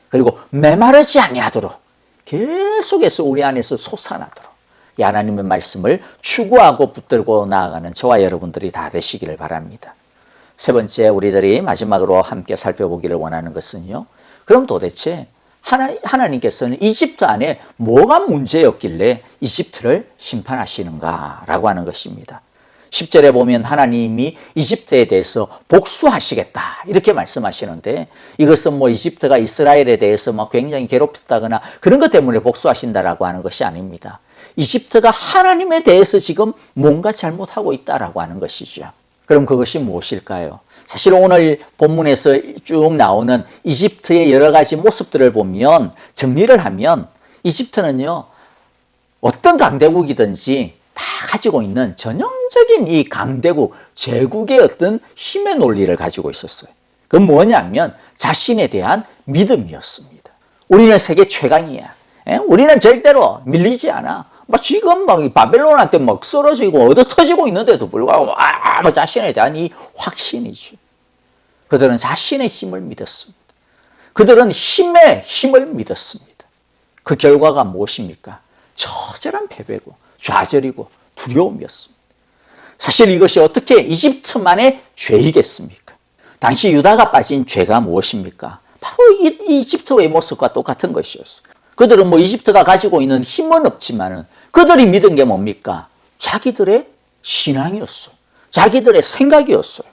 그리고 메마르지 아니하도록 계속해서 우리 안에서 솟아나도록 이 하나님의 말씀을 추구하고 붙들고 나아가는 저와 여러분들이 다 되시기를 바랍니다. 세 번째, 우리들이 마지막으로 함께 살펴보기를 원하는 것은요, 그럼 도대체 하나님께서는 이집트 안에 뭐가 문제였길래 이집트를 심판하시는가라고 하는 것입니다. 10절에 보면 하나님이 이집트에 대해서 복수하시겠다 이렇게 말씀하시는데, 이것은 이집트가 이스라엘에 대해서 굉장히 괴롭혔다거나 그런 것 때문에 복수하신다라고 하는 것이 아닙니다. 이집트가 하나님에 대해서 지금 뭔가 잘못하고 있다라고 하는 것이죠. 그럼 그것이 무엇일까요? 사실 오늘 본문에서 쭉 나오는 이집트의 여러 가지 모습들을 보면, 정리를 하면 이집트는요, 어떤 강대국이든지 다 가지고 있는 전형적인 이 강대국, 제국의 어떤 힘의 논리를 가지고 있었어요. 그건 뭐냐면 자신에 대한 믿음이었습니다. 우리는 세계 최강이야. 우리는 절대로 밀리지 않아. 지금 이 바벨론한테 쓰러지고 얻어터지고 있는데도 불구하고 자신에 대한 이 확신이지. 그들은 자신의 힘을 믿었습니다. 그들은 힘을 믿었습니다. 그 결과가 무엇입니까? 처절한 패배고 좌절이고 두려움이었습니다. 사실 이것이 어떻게 이집트만의 죄이겠습니까? 당시 유다가 빠진 죄가 무엇입니까? 바로 이집트의 모습과 똑같은 것이었어요. 그들은 이집트가 가지고 있는 힘은 없지만은 그들이 믿은 게 뭡니까? 자기들의 신앙이었어요. 자기들의 생각이었어요.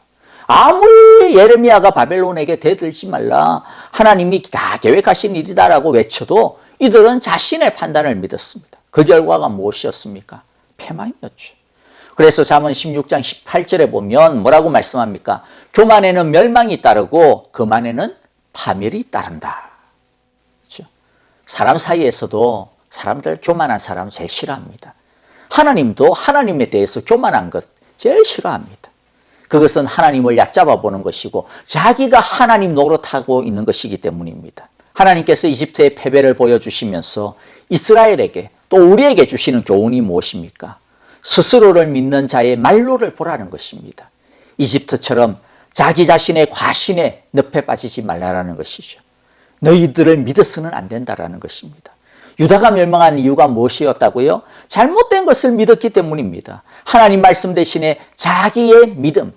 아무리 예레미야가 바벨론에게 대들지 말라, 하나님이 다 계획하신 일이다라고 외쳐도 이들은 자신의 판단을 믿었습니다. 그 결과가 무엇이었습니까? 패망이었죠. 그래서 잠언 16장 18절에 보면 뭐라고 말씀합니까? 교만에는 멸망이 따르고 거만에는 파멸이 따른다. 그렇죠? 사람 사이에서도 사람들 교만한 사람 제일 싫어합니다. 하나님도 하나님에 대해서 교만한 것 제일 싫어합니다. 그것은 하나님을 얕잡아 보는 것이고 자기가 하나님 노릇하고 있는 것이기 때문입니다. 하나님께서 이집트의 패배를 보여주시면서 이스라엘에게 또 우리에게 주시는 교훈이 무엇입니까? 스스로를 믿는 자의 말로를 보라는 것입니다. 이집트처럼 자기 자신의 과신에 늪에 빠지지 말라라는 것이죠. 너희들을 믿어서는 안 된다라는 것입니다. 유다가 멸망한 이유가 무엇이었다고요? 잘못된 것을 믿었기 때문입니다. 하나님 말씀 대신에 자기의 믿음,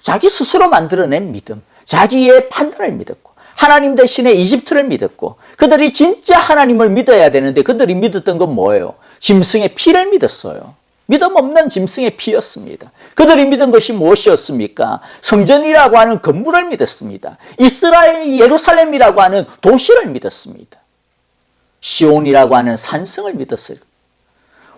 자기 스스로 만들어낸 믿음, 자기의 판단을 믿었고 하나님 대신에 이집트를 믿었고 그들이 진짜 하나님을 믿어야 되는데 그들이 믿었던 건 뭐예요? 짐승의 피를 믿었어요. 믿음 없는 짐승의 피였습니다. 그들이 믿은 것이 무엇이었습니까? 성전이라고 하는 건물을 믿었습니다. 이스라엘 예루살렘이라고 하는 도시를 믿었습니다. 시온이라고 하는 산성을 믿었어요.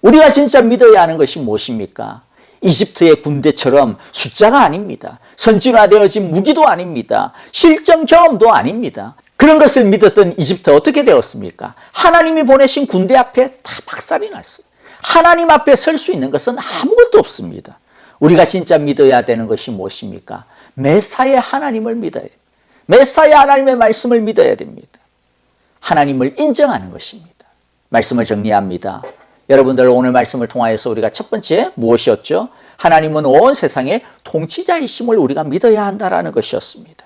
우리가 진짜 믿어야 하는 것이 무엇입니까? 이집트의 군대처럼 숫자가 아닙니다. 선진화되어진 무기도 아닙니다. 실전 경험도 아닙니다. 그런 것을 믿었던 이집트 어떻게 되었습니까? 하나님이 보내신 군대 앞에 다 박살이 났어요. 하나님 앞에 설 수 있는 것은 아무것도 없습니다. 우리가 진짜 믿어야 되는 것이 무엇입니까? 메사야 하나님을 믿어야 돼요. 메사야 하나님의 말씀을 믿어야 됩니다. 하나님을 인정하는 것입니다. 말씀을 정리합니다. 여러분들 오늘 말씀을 통하여서 우리가 첫 번째 무엇이었죠? 하나님은 온 세상의 통치자이심을 우리가 믿어야 한다는 것이었습니다.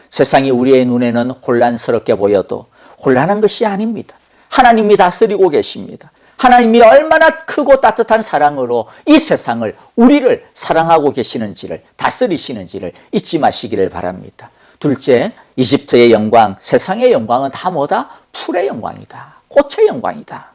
세상이 우리의 눈에는 혼란스럽게 보여도 혼란한 것이 아닙니다. 하나님이 다스리고 계십니다. 하나님이 얼마나 크고 따뜻한 사랑으로 이 세상을 우리를 사랑하고 계시는지를 다스리시는지를 잊지 마시기를 바랍니다. 둘째, 이집트의 영광, 세상의 영광은 다 뭐다? 풀의 영광이다. 꽃의 영광이다.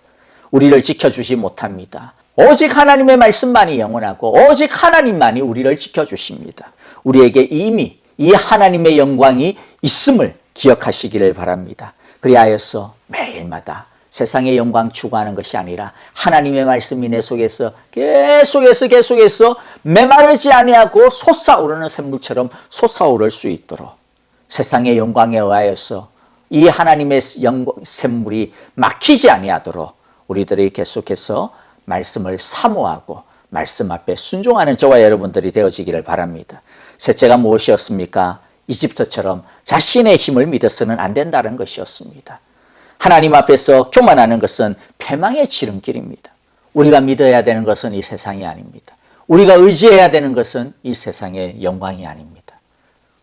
우리를 지켜주지 못합니다. 오직 하나님의 말씀만이 영원하고 오직 하나님만이 우리를 지켜주십니다. 우리에게 이미 이 하나님의 영광이 있음을 기억하시기를 바랍니다. 그리하여서 매일마다 세상의 영광 추구하는 것이 아니라 하나님의 말씀이 내 속에서 계속해서 메마르지 아니하고 솟아오르는 샘물처럼 솟아오를 수 있도록 세상의 영광에 의하여서 이 하나님의 샘물이 막히지 아니하도록 우리들이 계속해서 말씀을 사모하고 말씀 앞에 순종하는 저와 여러분들이 되어지기를 바랍니다. 셋째가 무엇이었습니까? 이집트처럼 자신의 힘을 믿어서는 안 된다는 것이었습니다. 하나님 앞에서 교만하는 것은 패망의 지름길입니다. 우리가 믿어야 되는 것은 이 세상이 아닙니다. 우리가 의지해야 되는 것은 이 세상의 영광이 아닙니다.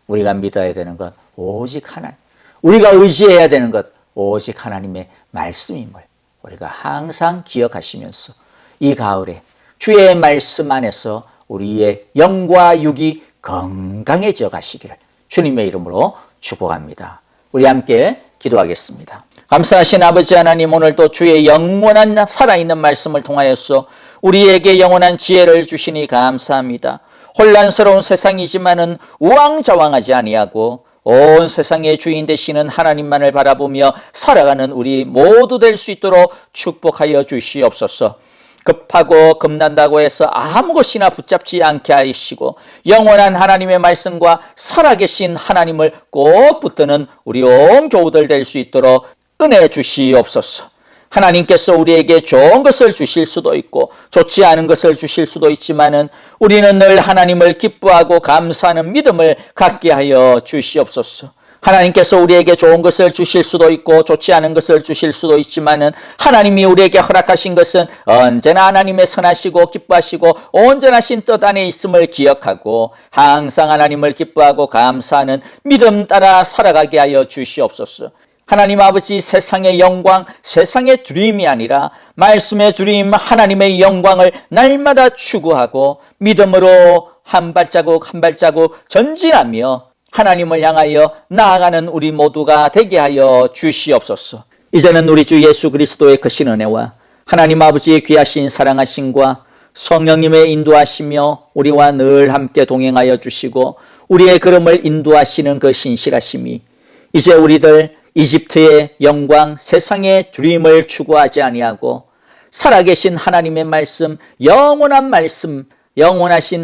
우리가 믿어야 되는 것 오직 하나님, 우리가 의지해야 되는 것 오직 하나님의 말씀임을 우리가 항상 기억하시면서 이 가을에 주의 말씀 안에서 우리의 영과 육이 건강해져 가시기를 주님의 이름으로 축복합니다. 우리 함께 기도하겠습니다. 감사하신 아버지 하나님, 오늘도 주의 영원한 살아있는 말씀을 통하여서 우리에게 영원한 지혜를 주시니 감사합니다. 혼란스러운 세상이지만은 우왕좌왕하지 아니하고 온 세상의 주인 되시는 하나님만을 바라보며 살아가는 우리 모두 될 수 있도록 축복하여 주시옵소서. 급하고 겁난다고 해서 아무 것이나 붙잡지 않게 하시고 영원한 하나님의 말씀과 살아계신 하나님을 꼭 붙드는 우리 온 교우들 될 수 있도록 은혜 주시옵소서. 하나님께서 우리에게 좋은 것을 주실 수도 있고 좋지 않은 것을 주실 수도 있지만은 우리는 늘 하나님을 기뻐하고 감사하는 믿음을 갖게 하여 주시옵소서. 하나님께서 우리에게 좋은 것을 주실 수도 있고 좋지 않은 것을 주실 수도 있지만은 하나님이 우리에게 허락하신 것은 언제나 하나님의 선하시고 기뻐하시고 온전하신 뜻 안에 있음을 기억하고 항상 하나님을 기뻐하고 감사하는 믿음 따라 살아가게 하여 주시옵소서. 하나님 아버지, 세상의 영광, 세상의 두려움이 아니라 말씀의 두려움, 하나님의 영광을 날마다 추구하고 믿음으로 한 발자국 한 발자국 전진하며 하나님을 향하여 나아가는 우리 모두가 되게 하여 주시옵소서. 이제는 우리 주 예수 그리스도의 크신 은혜와 하나님 아버지의 귀하신 사랑하심과 성령님의 인도하시며 우리와 늘 함께 동행하여 주시고 우리의 걸음을 인도하시는 그 신실하심이 이제 우리들 이집트의 영광, 세상의 두려움을 추구하지 아니하고 살아계신 하나님의 말씀, 영원하신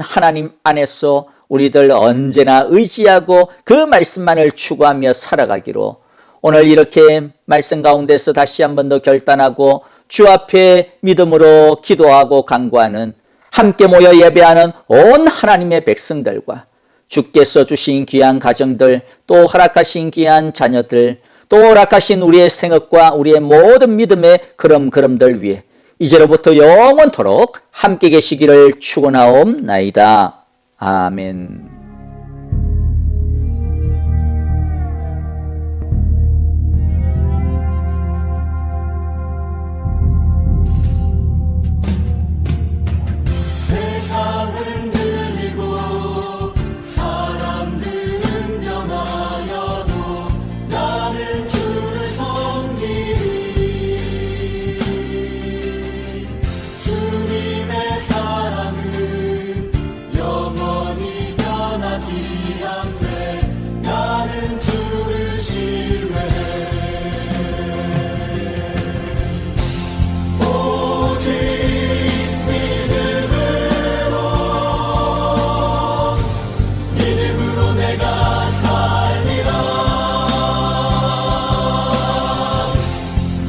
하나님 안에서 우리들 언제나 의지하고 그 말씀만을 추구하며 살아가기로 오늘 이렇게 말씀 가운데서 다시 한 번 더 결단하고 주 앞에 믿음으로 기도하고 간구하는 함께 모여 예배하는 온 하나님의 백성들과 주께서 주신 귀한 가정들, 또 허락하신 귀한 자녀들, 또 허락하신 우리의 생업과 우리의 모든 믿음의 걸음들 위해 이제로부터 영원토록 함께 계시기를 축원하옵나이다. 아멘. 세상은 들리고 사람들은 변하여도 나는 주를 섬기리. 주님의 사랑은 영원히 변하지 않네. 나는 주를 신뢰해. 오직 믿음으로 내가 살리라.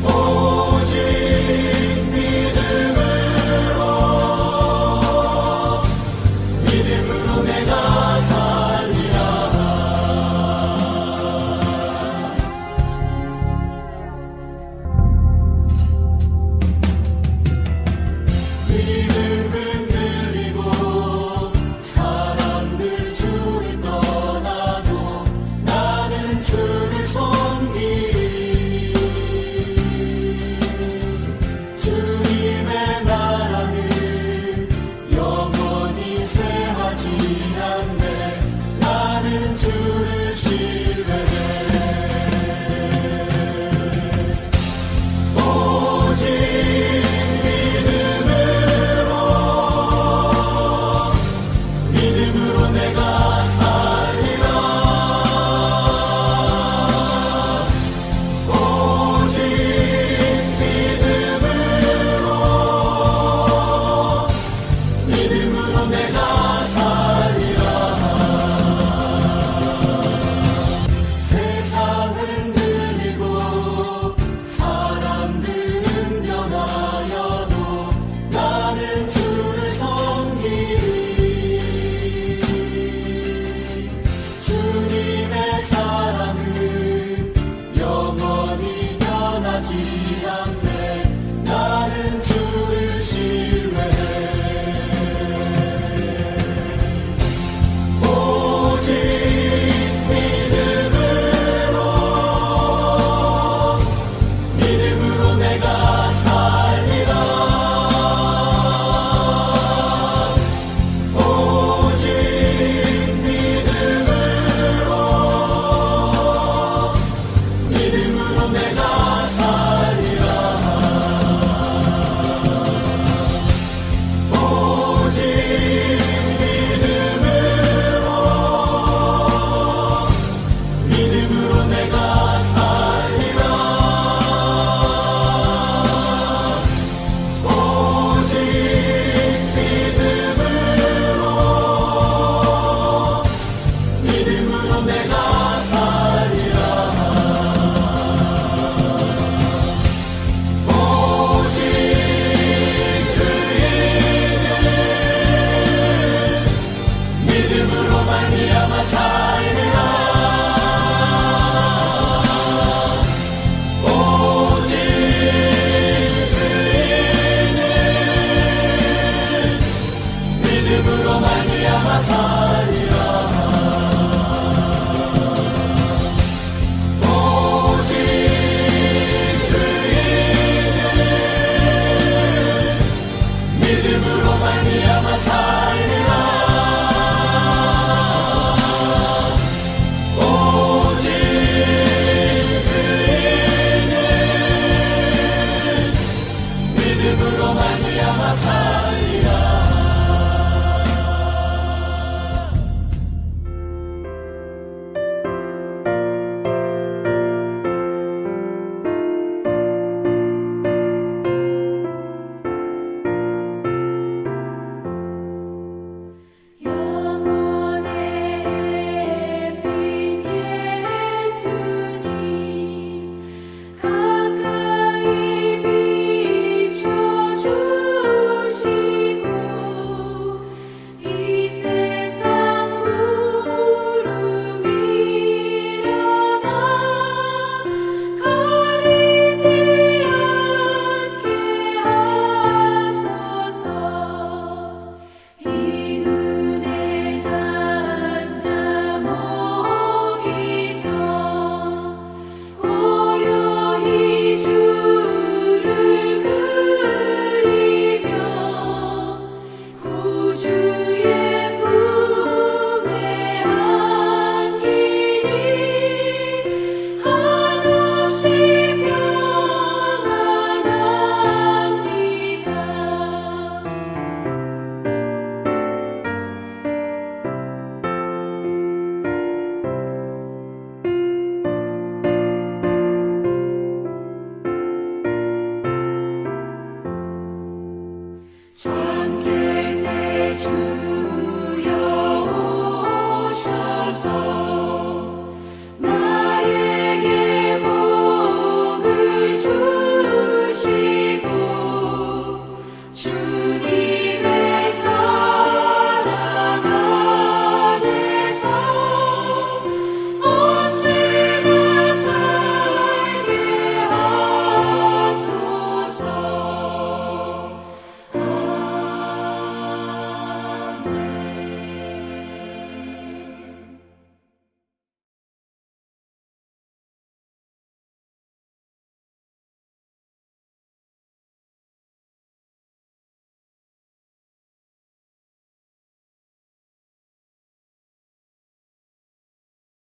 오직 믿음으로 내가 살리라. 믿음 흔들리고 사람들 주를 떠나도 나는 주를 섬기리. 주님의 나라는 영원히 쇠하지 않네. 나는 주를 신뢰해. 오직 믿음으로 나